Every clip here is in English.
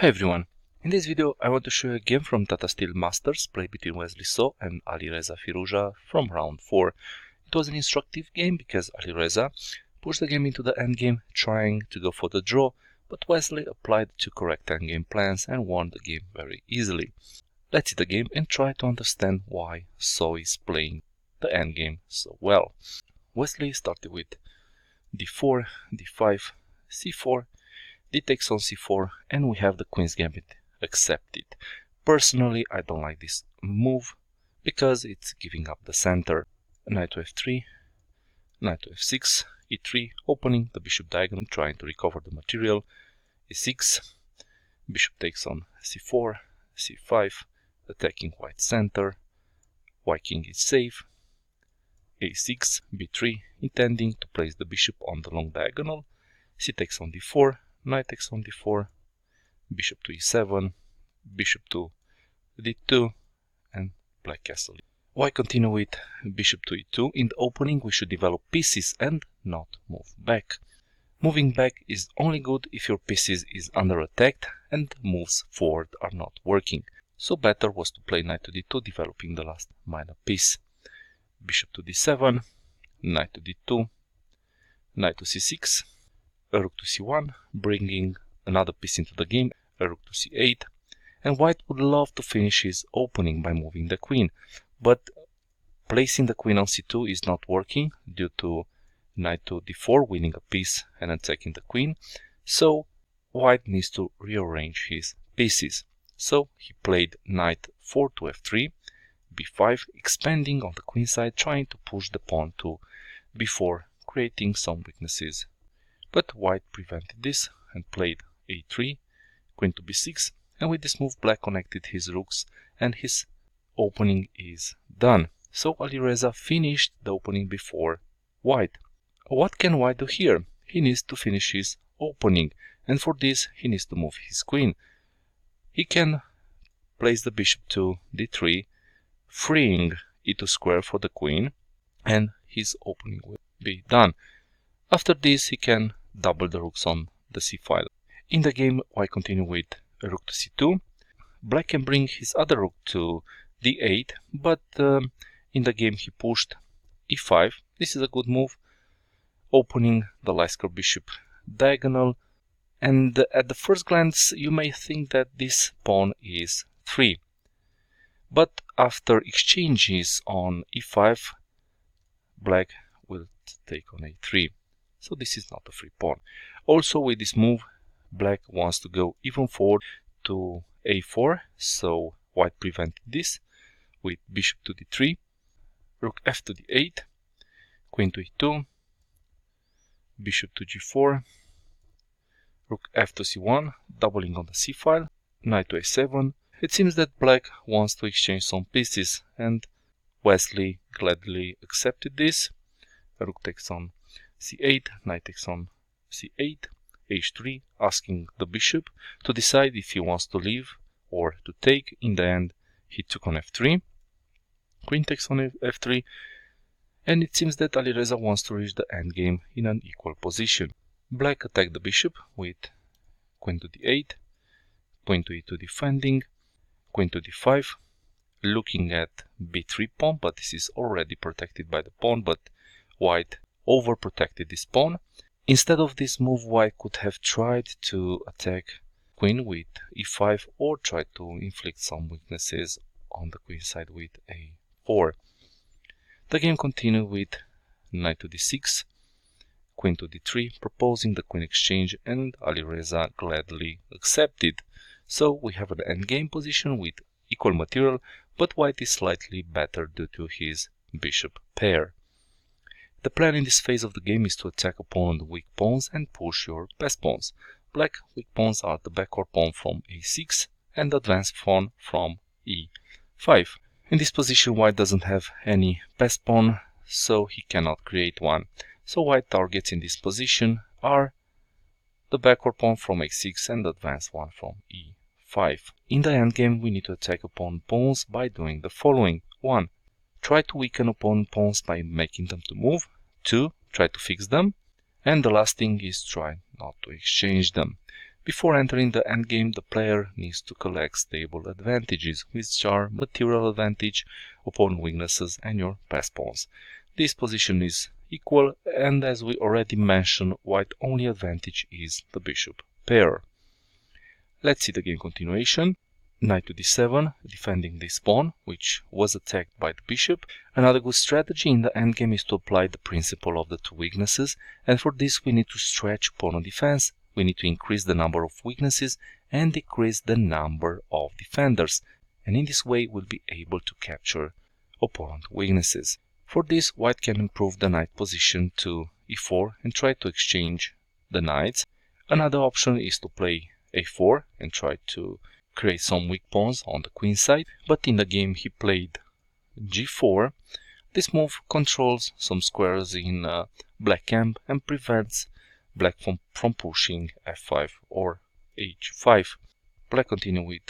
Hi everyone, in this video I want to show you a game from Tata Steel Masters played between Wesley So and Alireza Firouzja from round 4. It was an instructive game because Alireza pushed the game into the endgame trying to go for the draw, but Wesley applied two correct endgame plans and won the game very easily. Let's see the game and try to understand why So is playing the endgame so well. Wesley started with d4, d5, c4, D takes on c4, and we have the queen's gambit accepted. Personally, I don't like this move because it's giving up the center. Knight to f3, knight to f6, e3, opening the bishop diagonal, trying to recover the material, e6, bishop takes on c4, c5, attacking white center, white king is safe, a6, b3, intending to place the bishop on the long diagonal, c takes on d4, knight takes on d4, bishop to e7, bishop to d2, and black castle. Why continue with bishop to e2? In the opening we should develop pieces and not move back. Moving back is only good if your pieces is under attack and moves forward are not working. So better was to play knight to d2, developing the last minor piece. Bishop to d7, knight to d2, knight to c6, a rook to c1, bringing another piece into the game, a rook to c8, and white would love to finish his opening by moving the queen, but placing the queen on c2 is not working due to knight to d4 winning a piece and attacking the queen, so white needs to rearrange his pieces. So he played knight 4 to f3, b5, expanding on the queen side, trying to push the pawn to b4, creating some weaknesses. But white prevented this and played a3, queen to b6, and with this move black connected his rooks and his opening is done. So Alireza finished the opening before white. What can white do here? He needs to finish his opening, and for this he needs to move his queen. He can place the bishop to d3, freeing e2 square for the queen, and his opening will be done. After this he can double the rooks on the c file. In the game, white continue with a rook to c2. Black can bring his other rook to d8, but in the game he pushed e5. This is a good move, opening the Lysker bishop diagonal, and at the first glance you may think that this pawn is free. But after exchanges on e5, black will take on a3. So this is not a free pawn. Also with this move, black wants to go even forward to a4, so white prevented this with bishop to d3, rook f to d8, queen to e2, bishop to g4, rook f to c1, doubling on the c file, knight to a7. It seems that black wants to exchange some pieces, and Wesley gladly accepted this. Rook takes on c8, knight takes on c8, h3, asking the bishop to decide if he wants to leave or to take. In the end, he took on f3, queen takes on f3, and it seems that Alireza wants to reach the endgame in an equal position. Black attacked the bishop with queen to d8, queen to e2 defending, queen to d5, looking at b3 pawn, but this is already protected by the pawn, but white overprotected this pawn. Instead of this move, white could have tried to attack queen with e5 or try to inflict some weaknesses on the queen side with a4. The game continued with knight to d6, queen to d3, proposing the queen exchange, and Alireza gladly accepted. So we have an endgame position with equal material, but white is slightly better due to his bishop pair. The plan in this phase of the game is to attack upon the weak pawns and push your best pawns. Black weak pawns are the backward pawn from a6 and the advanced pawn from e5. In this position, white doesn't have any best pawn, so he cannot create one. So white targets in this position are the backward pawn from a6 and the advanced one from e5. In the endgame, we need to attack upon pawns by doing the following. 1. Try to weaken opponent pawns by making them to move. 2. Try to fix them. And the last thing is try not to exchange them. Before entering the endgame, the player needs to collect stable advantages, which are material advantage, opponent weaknesses, and your pass pawns. This position is equal, and as we already mentioned, white only advantage is the bishop pair. Let's see the game continuation. Knight to d7, defending this pawn, which was attacked by the bishop. Another good strategy in the endgame is to apply the principle of the two weaknesses, and for this we need to stretch opponent defense, we need to increase the number of weaknesses and decrease the number of defenders, and in this way we'll be able to capture opponent weaknesses. For this, white can improve the knight position to e4 and try to exchange the knights. Another option is to play a4 and try to create some weak pawns on the queen side, but in the game he played g4. This move controls some squares in black camp and prevents black from pushing f5 or h5. Black continue with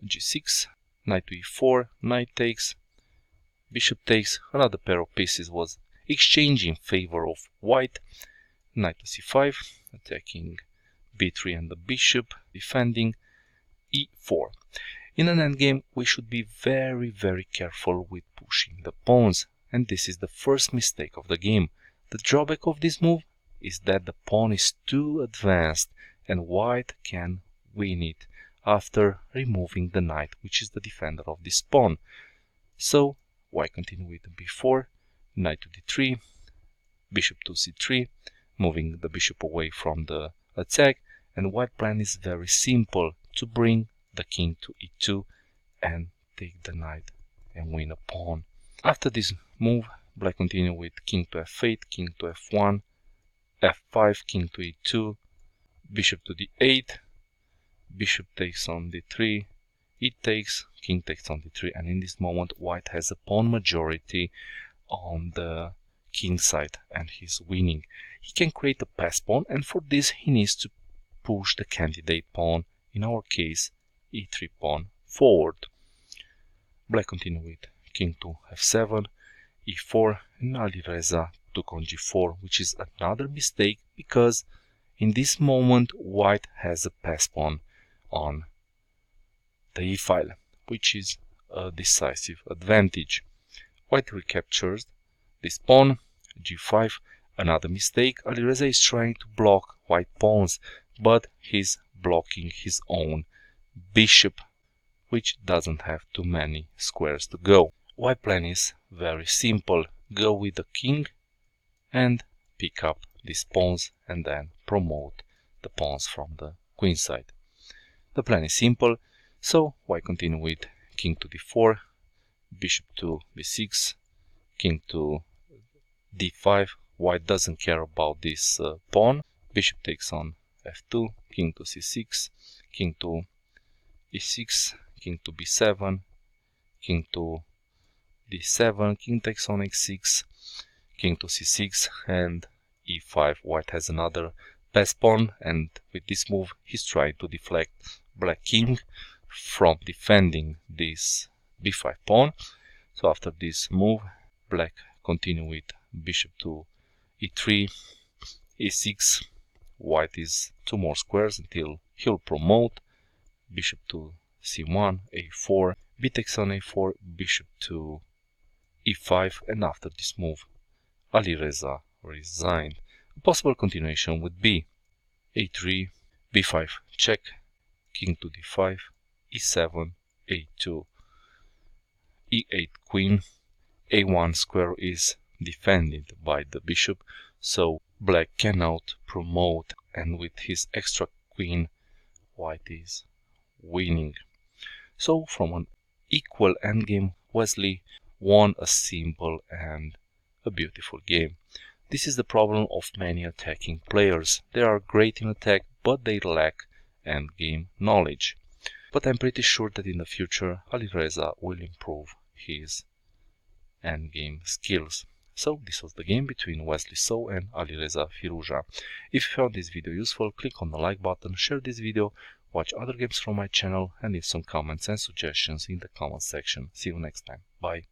g6, knight to e4, knight takes, bishop takes. Another pair of pieces was exchanged in favor of white. Knight to c5, attacking b3 and the bishop, defending e4. In an endgame, we should be very careful with pushing the pawns, and this is the first mistake of the game. The drawback of this move is that the pawn is too advanced and white can win it after removing the knight, which is the defender of this pawn. So white continue with b4, knight to d3, bishop to c3, moving the bishop away from the attack, and white plan is very simple, to bring the king to e2 and take the knight and win a pawn. After this move, black continue with king to f8, king to f1, f5, king to e2, bishop to d8, bishop takes on d3, it takes, king takes on d3, and in this moment white has a pawn majority on the king side and he's winning. He can create a pass pawn, and for this he needs to push the candidate pawn, in our case e3 pawn, forward. Black continue with king to f7, e4, and Alireza took on g4, which is another mistake because in this moment white has a pass pawn on the e file, which is a decisive advantage. White recaptures this pawn, g5. Another mistake, Alireza is trying to block white pawns, but he's blocking his own bishop, which doesn't have too many squares to go. White plan is very simple. Go with the king and pick up these pawns and then promote the pawns from the queen side. The plan is simple, so white continue with king to d4, bishop to b6, king to d5. White doesn't care about this pawn. Bishop takes on f2, king to c6, king to e6, king to b7, king to d7, king takes on x6, king to c6, and e5. White has another pass pawn, and with this move he's trying to deflect black king from defending this b5 pawn. So after this move, black continue with bishop to e3, e6. White is two more squares until he'll promote. Bishop to c1, a4, b takes on a4, bishop to e5, and after this move Alireza resigned. A possible continuation would be a3, b5 check, king to d5, e7, a2, e8 queen, a1 square is defended by the bishop, so black cannot promote, and with his extra queen white is winning. So from an equal endgame, Wesley won a simple and a beautiful game. This is the problem of many attacking players. They are great in attack, but they lack endgame knowledge. But I'm pretty sure that in the future Alireza will improve his endgame skills. So this was the game between Wesley So and Alireza Firouzja. If you found this video useful, click on the like button, share this video, watch other games from my channel, and leave some comments and suggestions in the comment section. See you next time. Bye.